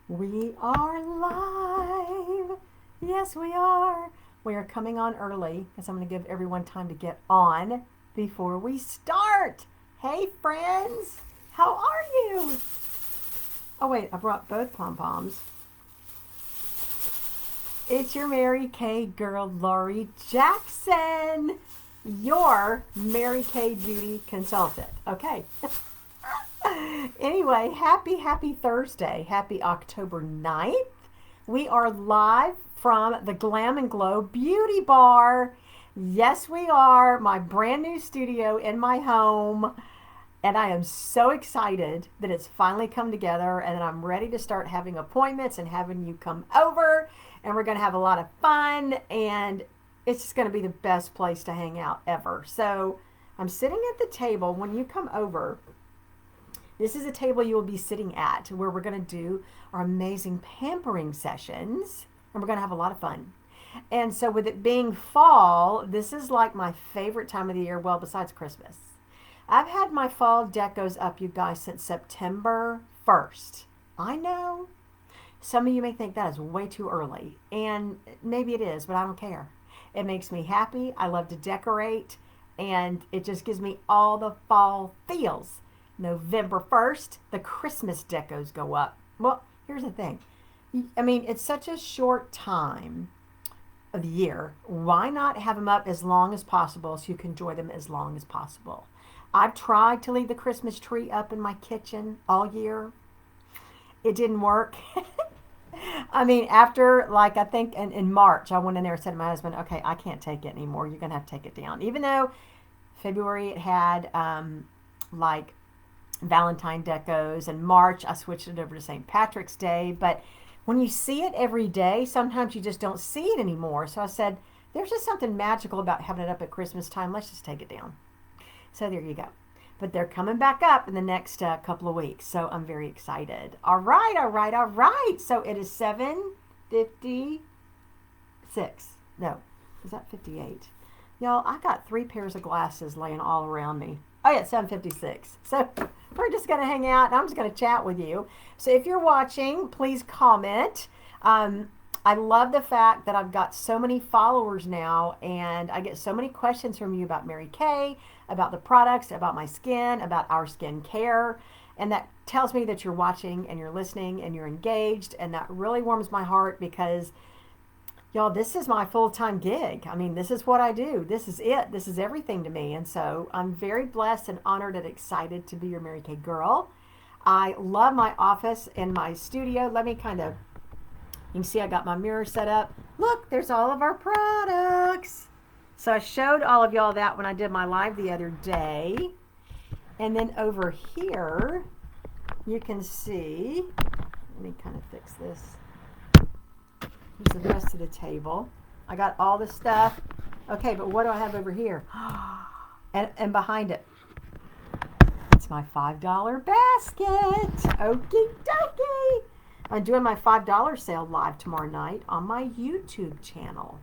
We are live. Yes, we are. We are coming on early because I'm going to give everyone time to get on before we start. Hey, friends. How are you? Oh, wait, I brought both pom poms. It's your Mary Kay girl, Laurie Jackson, your Mary Kay beauty consultant. Okay. Anyway, happy Thursday. Happy October 9th. We are live from the Glam and Glow Beauty Bar. Yes, we are. My brand new studio in my home. And I am so excited that it's finally come together and that I'm ready to start having appointments and having you come over. And we're going to have a lot of fun. And it's just going to be the best place to hang out ever. So I'm sitting at the table. When you come over, this is a table you will be sitting at where we're going to do our amazing pampering sessions and we're going to have a lot of fun. And so, with it being fall, this is like my favorite time of the year, well, besides Christmas. I've had my fall decos up, you guys, since September 1st. I know some of you may think that is way too early, and maybe it is, but I don't care. It makes me happy. I love to decorate, and it just gives me all the fall feels. November 1st, the Christmas decos go up. Well, here's the thing. I mean, it's such a short time of the year. Why not have them up as long as possible so you can enjoy them as long as possible? I've tried to leave the Christmas tree up in my kitchen all year. It didn't work. I mean, after, like, I think in March, I went in there and said to my husband, okay, I can't take it anymore. You're going to have to take it down. Even though February it had, like, Valentine decos, and March I switched it over to St. Patrick's Day. But when you see it every day, sometimes you just don't see it anymore. So I said, there's just something magical about having it up at Christmas time. Let's just take it down. So there you go. But they're coming back up in the next couple of weeks. So I'm very excited. All right. So it is 7:56. No, is that 58? Y'all, I got 3 pairs of glasses laying all around me. Oh yeah, 7:56. So we're just going to hang out and I'm just going to chat with you. So if you're watching, please comment. I love the fact that I've got so many followers now and I get so many questions from you about Mary Kay, about the products, about my skin, about our skin care. And that tells me that you're watching and you're listening and you're engaged. And that really warms my heart because, y'all, this is my full-time gig. I mean, this is what I do. This is it. This is everything to me. And so I'm very blessed and honored and excited to be your Mary Kay girl. I love my office and my studio. Let me kind of, you can see I got my mirror set up. Look, there's all of our products. So I showed all of y'all that when I did my live the other day. And then over here, you can see, let me kind of fix this. Here's the rest of the table. I got all the stuff. Okay, but what do I have over here? And behind it, it's my $5 basket. Okie dokie. I'm doing my $5 sale live tomorrow night on my YouTube channel.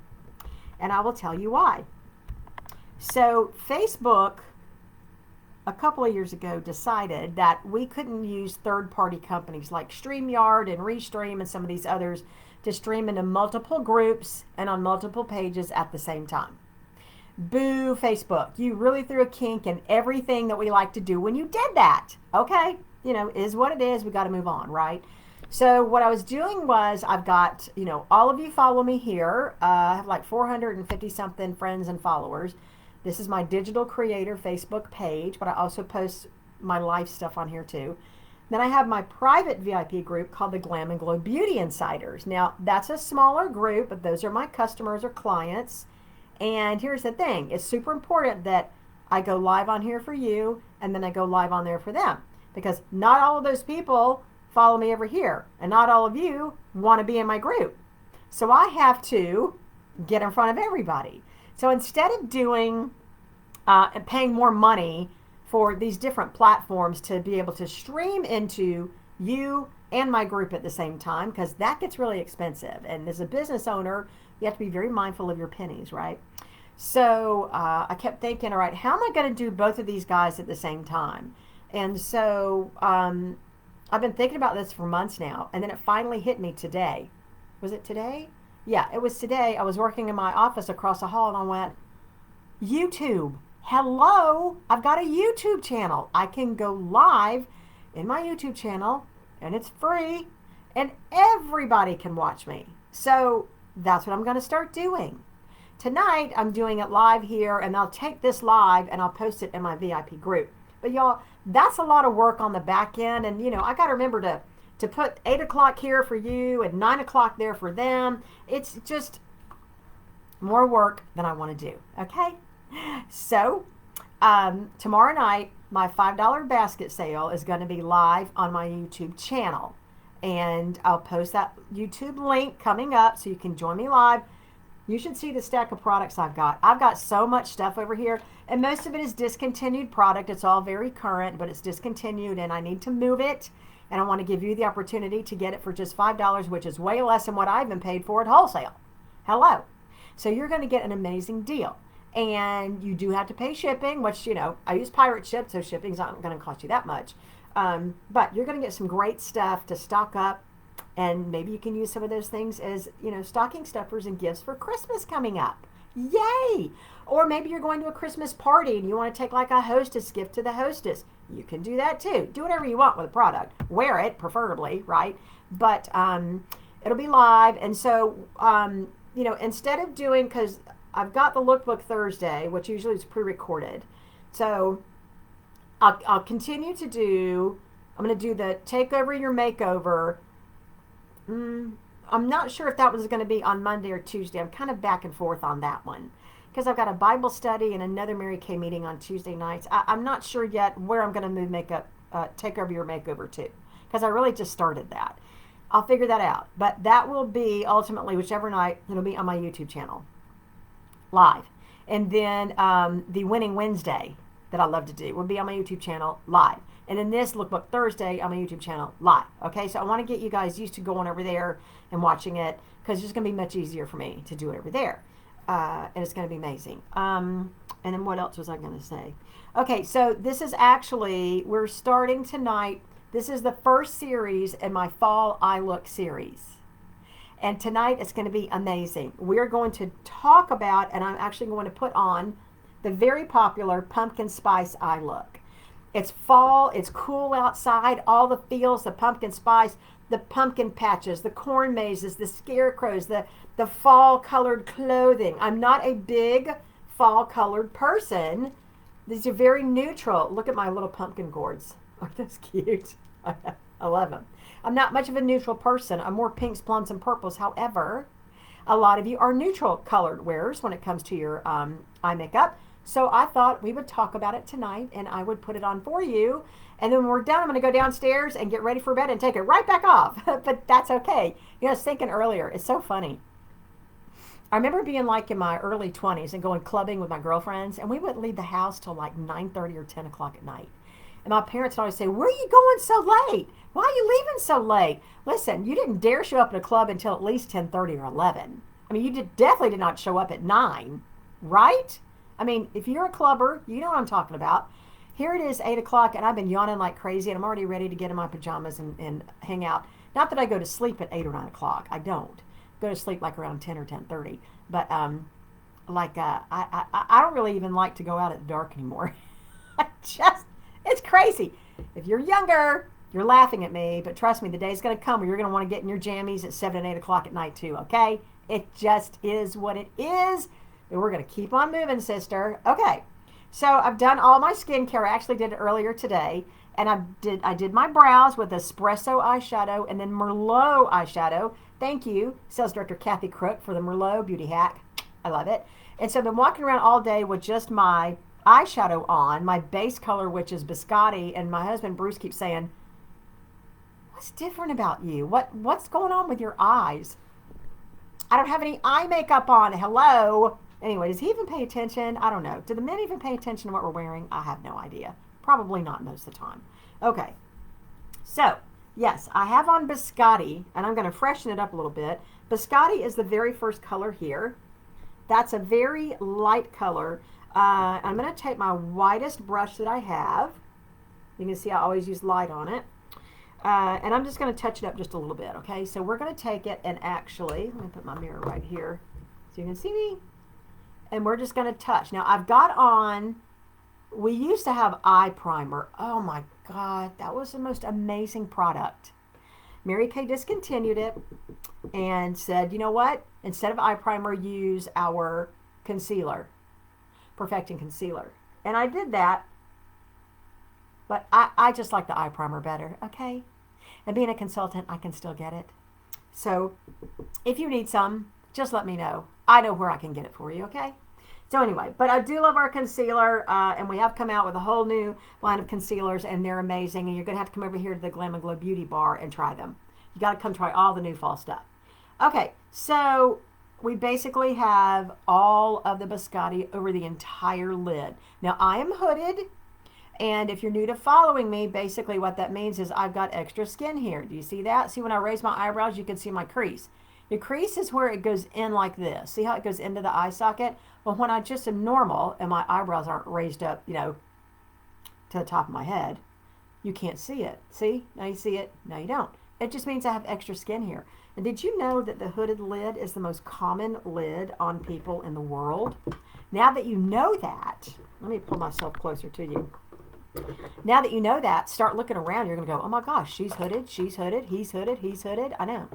And I will tell you why. So Facebook, a couple of years ago, decided that we couldn't use third-party companies like StreamYard and Restream and some of these others to stream into multiple groups and on multiple pages at the same time. Boo, Facebook. You really threw a kink in everything that we like to do when you did that. Okay, is what it is. We got to move on, right? So what I was doing was I've got, all of you follow me here. I have like 450 something friends and followers. This is my digital creator Facebook page, but I also post my life stuff on here too. Then I have my private VIP group called the Glam and Glow Beauty Insiders. Now, that's a smaller group, but those are my customers or clients. And here's the thing. It's super important that I go live on here for you, and then I go live on there for them. Because not all of those people follow me over here, and not all of you want to be in my group. So I have to get in front of everybody. So instead of doing and paying more money for these different platforms to be able to stream into you and my group at the same time, because that gets really expensive. And as a business owner, you have to be very mindful of your pennies, right? So I kept thinking, all right, how am I going to do both of these guys at the same time? And so I've been thinking about this for months now, and then it finally hit me today. Was it today? Yeah, it was today. I was working in my office across the hall, and I went, YouTube. Hello, I've got a YouTube channel. I can go live in my YouTube channel, and it's free, and everybody can watch me. So that's what I'm going to start doing. Tonight, I'm doing it live here, and I'll take this live and I'll post it in my VIP group. But y'all, that's a lot of work on the back end, and I got to remember to put 8 o'clock here for you and 9 o'clock there for them. It's just more work than I want to do. Okay, so tomorrow night, my $5 basket sale is going to be live on my YouTube channel, and I'll post that YouTube link coming up so you can join me live. You should see the stack of products I've got. I've got so much stuff over here, and most of it is discontinued product. It's all very current, but it's discontinued, and I need to move it, and I want to give you the opportunity to get it for just $5, which is way less than what I've been paid for at wholesale. Hello. So you're going to get an amazing deal, and you do have to pay shipping, which, I use Pirate Ship, so shipping's not going to cost you that much, but you're going to get some great stuff to stock up. And maybe you can use some of those things as, stocking stuffers and gifts for Christmas coming up. Yay! Or maybe you're going to a Christmas party and you want to take like a hostess gift to the hostess. You can do that too. Do whatever you want with a product. Wear it, preferably, right? But it'll be live. And so, instead of doing, because I've got the lookbook Thursday, which usually is pre-recorded. So I'll continue to do, I'm going to do the Take Over Your Makeover. I'm not sure if that was going to be on Monday or Tuesday. I'm kind of back and forth on that one because I've got a Bible study and another Mary Kay meeting on Tuesday nights. I'm not sure yet where I'm going to move Take Over Your Makeover to, because I really just started that. I'll figure that out. But that will be ultimately, whichever night, it'll be on my YouTube channel live. And then the Winning Wednesday that I love to do will be on my YouTube channel live. And then this Lookbook Thursday on my YouTube channel live. Okay, so I want to get you guys used to going over there and watching it, because it's just going to be much easier for me to do it over there. And it's going to be amazing. And then what else was I going to say? Okay, so this is actually, we're starting tonight. This is the first series in my Fall Eye Look series. And tonight it's going to be amazing. We're going to talk about, and I'm actually going to put on the very popular Pumpkin Spice Eye Look. It's fall, it's cool outside, all the feels, the pumpkin spice, the pumpkin patches, the corn mazes, the scarecrows, the fall colored clothing. I'm not a big fall colored person. These are very neutral. Look at my little pumpkin gourds. Aren't those cute? I love them. I'm not much of a neutral person. I'm more pinks, plums, and purples. However, a lot of you are neutral colored wearers when it comes to your eye makeup. So I thought we would talk about it tonight, and I would put it on for you. And then when we're done, I'm going to go downstairs and get ready for bed and take it right back off. But that's okay. I was thinking earlier, it's so funny. I remember being like in my early 20s and going clubbing with my girlfriends, and we wouldn't leave the house till like 9:30 or 10 o'clock at night. And my parents would always say, "Where are you going so late? Why are you leaving so late?" Listen, you didn't dare show up at a club until at least 10:30 or 11. I mean, you definitely did not show up at 9, right? I mean, if you're a clubber, you know what I'm talking about. Here it is, 8 o'clock, and I've been yawning like crazy, and I'm already ready to get in my pajamas and hang out. Not that I go to sleep at 8 or 9 o'clock. I don't. Go to sleep like around 10 or 10:30. But I don't really even like to go out at the dark anymore. It's crazy. If you're younger, you're laughing at me, but trust me, the day's going to come where you're going to want to get in your jammies at 7 and 8 o'clock at night too, okay? It just is what it is. And we're going to keep on moving, sister. Okay, so I've done all my skincare. I actually did it earlier today. And I did my brows with espresso eyeshadow and then Merlot eyeshadow. Thank you, sales director Kathy Crook, for the Merlot beauty hack. I love it. And so I've been walking around all day with just my eyeshadow on, my base color, which is Biscotti. And my husband, Bruce, keeps saying, "What's different about you? What's going on with your eyes?" I don't have any eye makeup on. Hello. Anyway, does he even pay attention? I don't know. Do the men even pay attention to what we're wearing? I have no idea. Probably not most of the time. Okay. So, yes, I have on Biscotti, and I'm going to freshen it up a little bit. Biscotti is the very first color here. That's a very light color. I'm going to take my whitest brush that I have. You can see I always use light on it. And I'm just going to touch it up just a little bit, okay? So we're going to take it and actually, let me put my mirror right here so you can see me. And we're just going to touch. Now I've got on, we used to have eye primer. Oh my God, that was the most amazing product. Mary Kay discontinued it and said, you know what? Instead of eye primer, use our concealer, Perfecting Concealer. And I did that, but I just like the eye primer better, okay? And being a consultant, I can still get it. So if you need some, just let me know. I know where I can get it for you, okay? So anyway, but I do love our concealer, and we have come out with a whole new line of concealers, and they're amazing, and you're going to have to come over here to the Glam and Glow Beauty Bar and try them. You got to come try all the new fall stuff. Okay, so we basically have all of the biscotti over the entire lid. Now, I am hooded, and if you're new to following me, basically what that means is I've got extra skin here. Do you see that? See, when I raise my eyebrows, you can see my crease. The crease is where it goes in like this. See how it goes into the eye socket? Well, when I just am normal and my eyebrows aren't raised up, you know, to the top of my head, you can't see it. See? Now you see it. Now you don't. It just means I have extra skin here. And did you know that the hooded lid is the most common lid on people in the world? Now that you know that, let me pull myself closer to you. Now that you know that, start looking around. You're going to go, oh my gosh, she's hooded, he's hooded, he's hooded. I know.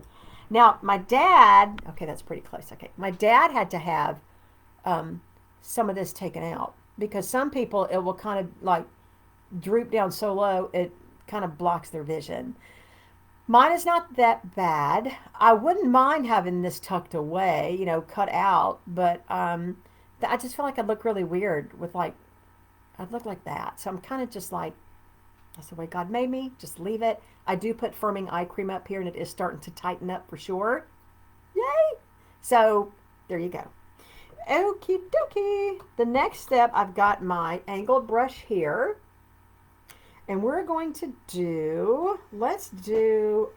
Now, my dad, okay, that's pretty close. Okay, my dad had to have some of this taken out because some people, it will kind of like droop down so low, it kind of blocks their vision. Mine is not that bad. I wouldn't mind having this tucked away, you know, cut out, but I just feel like I'd look really weird with like, I'd look like that. So I'm kind of just like, that's the way God made me. Just leave it. I do put firming eye cream up here, and it is starting to tighten up for sure. Yay! So there you go. Okie dokie. The next step, I've got my angled brush here. And we're going to do, let's do,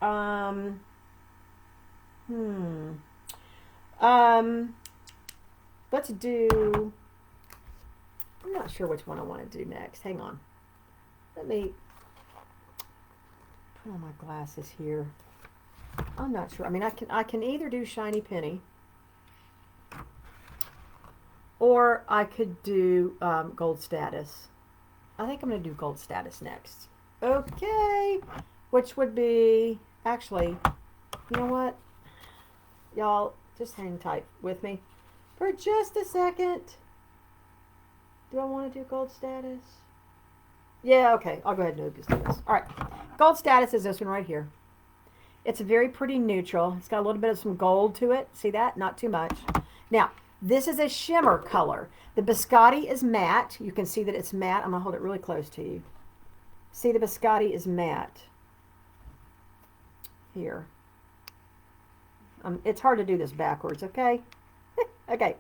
let's do, I'm not sure which one I want to do next. Hang on. Let me put on my glasses here. I'm not sure. I mean, I can either do Shiny Penny or I could do Gold Status. I think I'm going to do Gold Status next. Okay. Which would be, actually, you know what? Y'all, just hang tight with me for just a second. Do I want to do Gold Status? Yeah, okay. I'll go ahead and do this. All right. Gold Status is this one right here. It's a very pretty neutral. It's got a little bit of some gold to it. See that? Not too much. Now, this is a shimmer color. The biscotti is matte. You can see that it's matte. I'm going to hold it really close to you. See, the biscotti is matte. Here. It's hard to do this backwards, okay? Okay.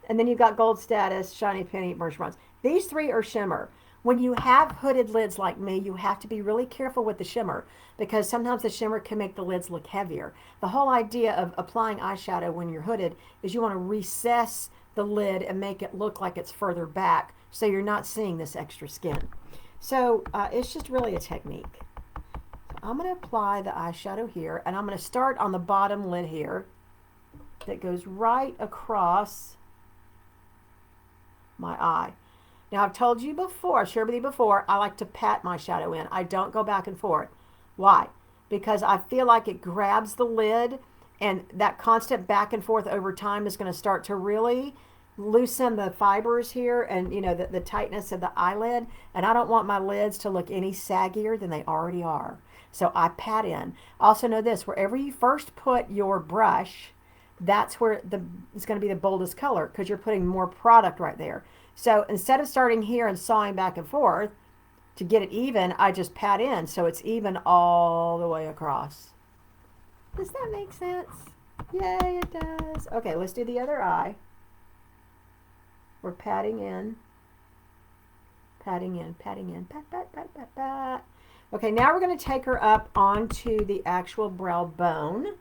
And then you've got Gold Status, Shiny Penny, Burnished Bronze. These three are shimmer. When you have hooded lids like me, you have to be really careful with the shimmer because sometimes the shimmer can make the lids look heavier. The whole idea of applying eyeshadow when you're hooded is you want to recess the lid and make it look like it's further back so you're not seeing this extra skin. So it's just really a technique. So I'm going to apply the eyeshadow here, and I'm going to start on the bottom lid here that goes right across my eye. Now, I've told you before, I've shared with you before, I like to pat my shadow in. I don't go back and forth. Why? Because I feel like it grabs the lid, and that constant back and forth over time is going to start to really loosen the fibers here and, you know, the tightness of the eyelid. And I don't want my lids to look any saggier than they already are. So I pat in. Also know this, wherever you first put your brush, that's where it's going to be the boldest color because you're putting more product right there. So instead of starting here and sawing back and forth to get it even, I just pat in so it's even all the way across. Does that make sense? Yay, it does. Okay, let's do the other eye. We're patting in, patting in, patting in, pat, pat, pat, pat, pat. Okay, now we're going to take her up onto the actual brow bone.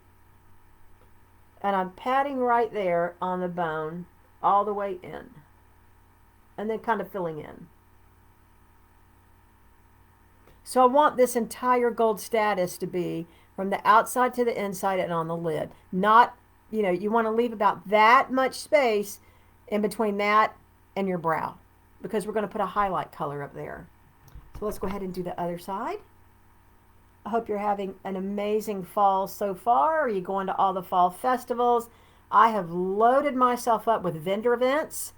And I'm patting right there on the bone all the way in. And then kind of filling in. So I want this entire gold status to be from the outside to the inside and on the lid. Not, you want to leave about that much space in between that and your brow because we're going to put a highlight color up there. So let's go ahead and do the other side. I hope you're having an amazing fall so far. Are you going to all the fall festivals? I have loaded myself up with vendor events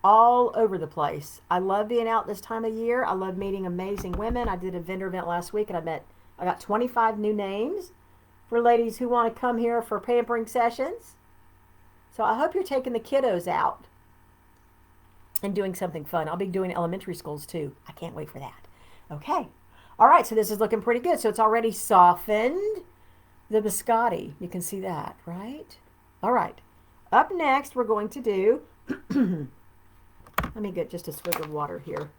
all over the place. I love being out this time of year. I love meeting amazing women. I did a vendor event last week and I got 25 new names for ladies who want to come here for pampering sessions. So I hope you're taking the kiddos out and doing something fun. I'll be doing elementary schools too. I can't wait for that. Okay. All right, so this is looking pretty good. So it's already softened the biscotti. You can see that, right? All right. Up next, we're going to do, let me get just a swig of water here.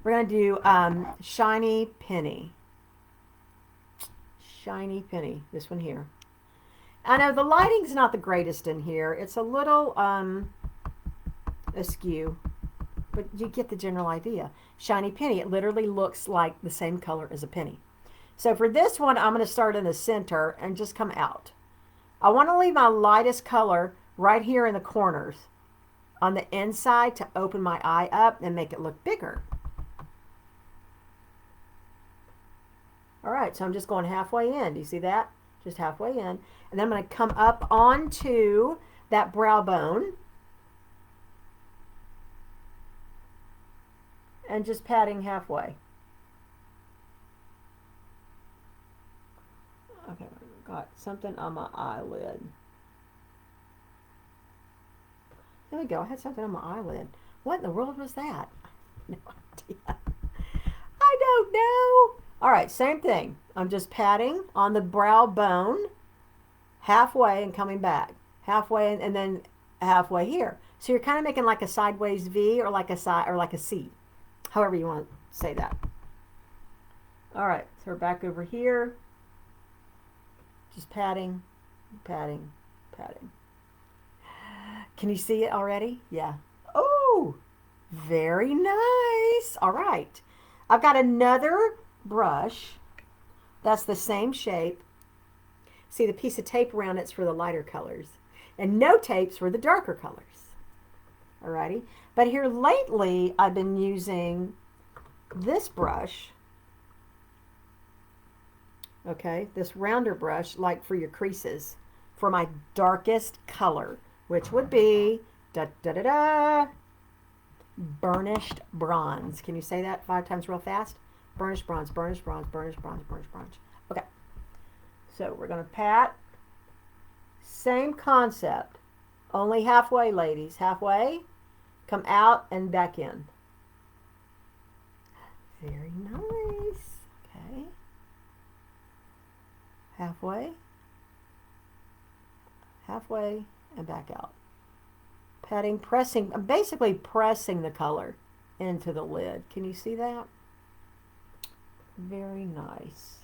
We're going to do Shiny Penny. Shiny Penny, this one here. I know the lighting's not the greatest in here. It's a little askew, but you get the general idea. Shiny Penny, it literally looks like the same color as a penny. So for this one, I'm going to start in the center and just come out. I want to leave my lightest color right here in the corners on the inside to open my eye up and make it look bigger. All right, so I'm just going halfway in. Do you see that? Just halfway in. And then I'm going to come up onto that brow bone and just patting halfway. Okay, got something on my eyelid. There we go. I had something on my eyelid. What in the world was that? No idea. I don't know. All right, same thing. I'm just patting on the brow bone halfway and coming back. Halfway and then halfway here. So you're kind of making like a sideways V or like a side or like a C. However you want to say that. All right, so we're back over here. Just patting, patting, patting. Can you see it already? Yeah. Oh, very nice. All right. I've got another brush that's the same shape. See the piece of tape around it's for the lighter colors and no tapes for the darker colors. Alrighty. But here lately I've been using this brush. Okay, this rounder brush like for your creases for my darkest color, which would be burnished bronze. Can you say that 5 times real fast? Burnished bronze, burnished bronze, burnished bronze, burnished bronze. Okay. So we're going to pat. Same concept. Only halfway, ladies. Halfway. Come out and back in. Very nice. Okay. Halfway. Halfway and back out. Patting, pressing. I'm basically pressing the color into the lid. Can you see that? Very nice.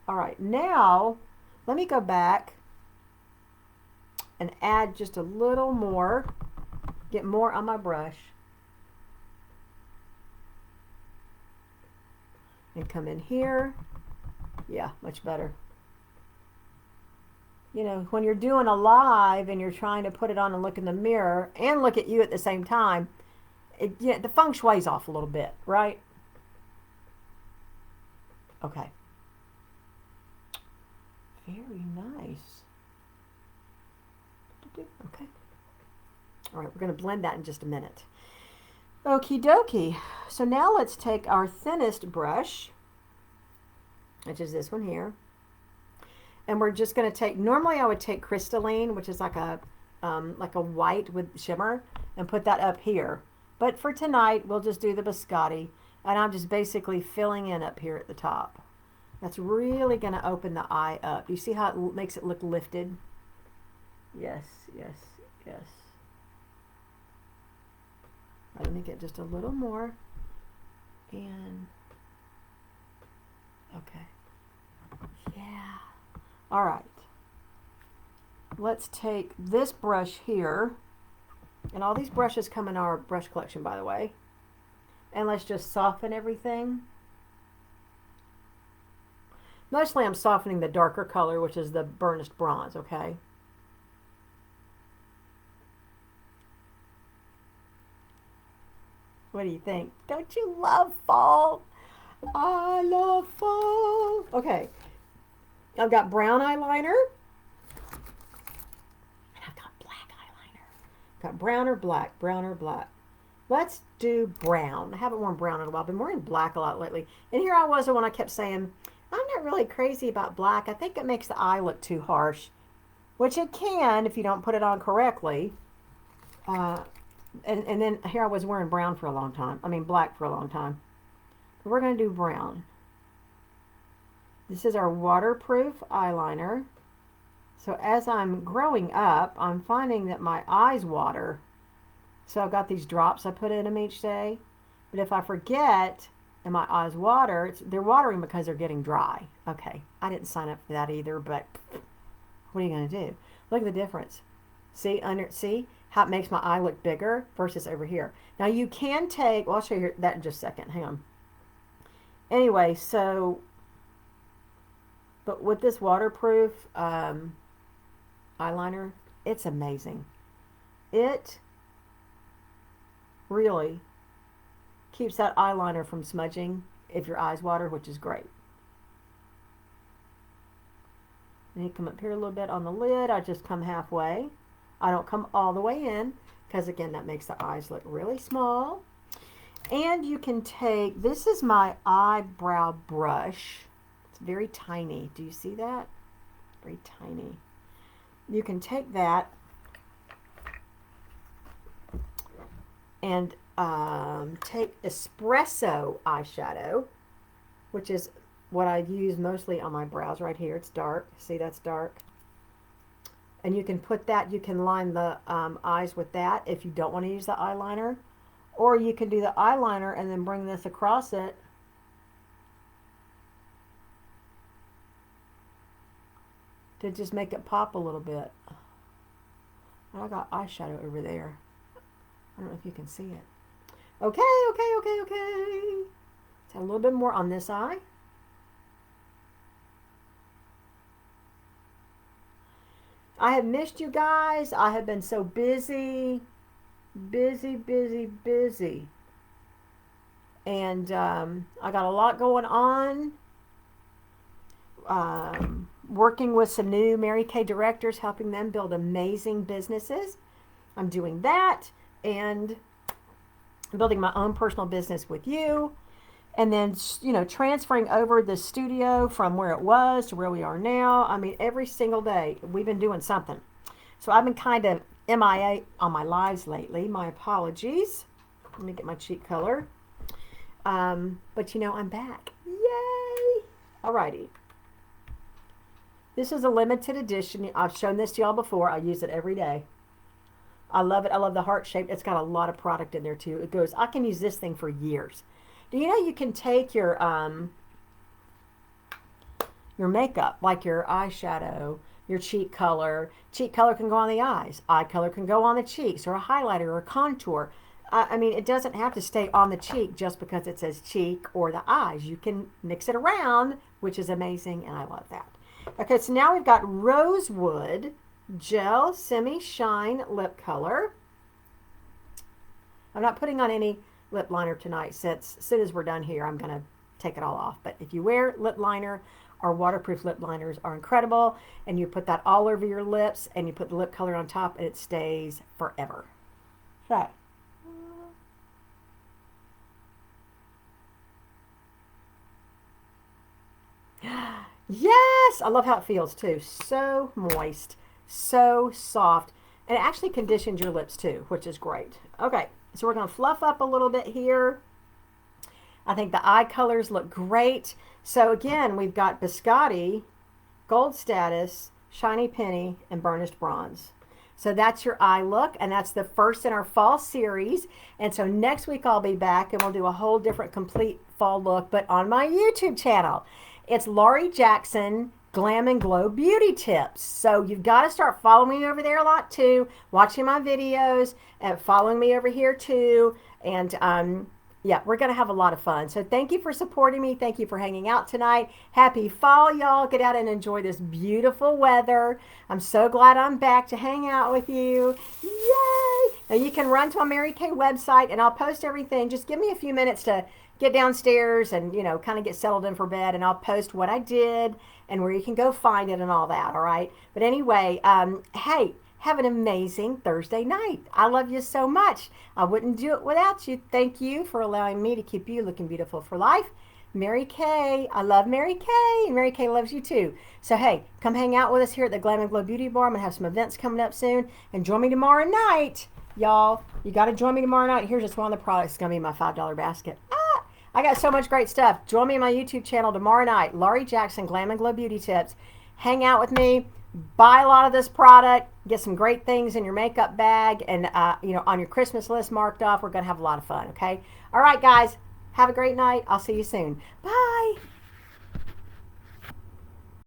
All right, now let me go back and add just a little more, get more on my brush, and come in here. Yeah, much better. You know, when you're doing a live and you're trying to put it on and look in the mirror and look at you at the same time, the feng shui's off a little bit, right? Okay. Very nice. Okay. All right, we're going to blend that in just a minute. Okie dokie. So now let's take our thinnest brush, which is this one here. And we're just going to take, normally I would take crystalline, which is like a white with shimmer, and put that up here. But for tonight, we'll just do the biscotti. And I'm just basically filling in up here at the top. That's really going to open the eye up. You see how it makes it look lifted? Yes, yes, yes. Let me get just a little more. And, okay. Yeah. All right. Let's take this brush here And all these brushes come in our brush collection, by the way. And let's just soften everything. Mostly I'm softening the darker color, which is the burnished bronze, okay? What do you think? Don't you love fall? I love fall. Okay, I've got brown eyeliner. And I've got black eyeliner. Got brown or black, brown or black. Let's do brown. I haven't worn brown in a while. I've been wearing black a lot lately. And here I was when I kept saying, I'm not really crazy about black. I think it makes the eye look too harsh, which it can if you don't put it on correctly. And then here I was wearing brown for a long time. I mean black for a long time. But we're going to do brown. This is our waterproof eyeliner. So as I'm growing up, I'm finding that my eyes water. So I've got these drops I put in them each day. But if I forget and my eyes water, they're watering because they're getting dry. Okay, I didn't sign up for that either, but what are you going to do? Look at the difference. See how it makes my eye look bigger versus over here. Now you can take, well, I'll show you that in just a second. Hang on. Anyway, so, but with this waterproof eyeliner, it's amazing. It really keeps that eyeliner from smudging if your eyes water, which is great. And you come up here a little bit on the lid. I just come halfway. I don't come all the way in because, again, that makes the eyes look really small. And you can take, this is my eyebrow brush. It's very tiny. Do you see that? Very tiny. You can take that and take espresso eyeshadow, which is what I use mostly on my brows right here. It's dark. See, that's dark. And you can put that, you can line the eyes with that if you don't want to use the eyeliner. Or you can do the eyeliner and then bring this across it. To just make it pop a little bit. And I got eyeshadow over there. I don't know if you can see it. Okay. Let's have a little bit more on this eye. I have missed you guys. I have been so busy. Busy. And I got a lot going on. Working with some new Mary Kay directors, helping them build amazing businesses. I'm doing that and building my own personal business with you. And then, you know, transferring over the studio from where it was to where we are now. I mean, every single day we've been doing something. So I've been kind of MIA on my lives lately. My apologies. Let me get my cheek color. But you know, I'm back. Yay! Alrighty. This is a limited edition. I've shown this to y'all before. I use it every day. I love it. I love the heart shape. It's got a lot of product in there too. It goes, I can use this thing for years. Do you know you can take your makeup, like your eyeshadow, your cheek color. Cheek color can go on the eyes. Eye color can go on the cheeks, or a highlighter or a contour. I mean, it doesn't have to stay on the cheek just because it says cheek or the eyes. You can mix it around, which is amazing, and I love that. Okay, so now we've got Rosewood Gel Semi Shine Lip Color. I'm not putting on any lip liner tonight since as soon as we're done here, I'm going to take it all off. But if you wear lip liner, our waterproof lip liners are incredible. And you put that all over your lips and you put the lip color on top and it stays forever. So. Yes! I love how it feels too. So moist. So soft. And it actually conditions your lips too, which is great. Okay. So we're going to fluff up a little bit here. I think the eye colors look great. So again, we've got Biscotti, Gold Status, Shiny Penny, and Burnished Bronze. So that's your eye look, and that's the first in our fall series. And so next week I'll be back, and we'll do a whole different complete fall look, but on my YouTube channel. It's Laurie Jackson Glam and Glow Beauty Tips. So you've got to start following me over there a lot too, watching my videos, and following me over here too. And yeah, we're going to have a lot of fun. So thank you for supporting me. Thank you for hanging out tonight. Happy fall, y'all. Get out and enjoy this beautiful weather. I'm so glad I'm back to hang out with you. Yay! Now you can run to my Mary Kay website and I'll post everything. Just give me a few minutes to get downstairs and, you know, kind of get settled in for bed, and I'll post what I did and where you can go find it and all that, all right? But anyway, hey, have an amazing Thursday night. I love you so much. I wouldn't do it without you. Thank you for allowing me to keep you looking beautiful for life. Mary Kay. I love Mary Kay, and Mary Kay loves you too. So, hey, come hang out with us here at the Glam and Glow Beauty Bar. I'm going to have some events coming up soon, and join me tomorrow night. Y'all, you got to join me tomorrow night. Here's just one of the products. It's going to be my $5 basket. I got so much great stuff. Join me on my YouTube channel tomorrow night. Laurie Jackson, Glam and Glow Beauty Tips. Hang out with me. Buy a lot of this product. Get some great things in your makeup bag and, you know, on your Christmas list marked off. We're going to have a lot of fun, okay? All right, guys. Have a great night. I'll see you soon. Bye.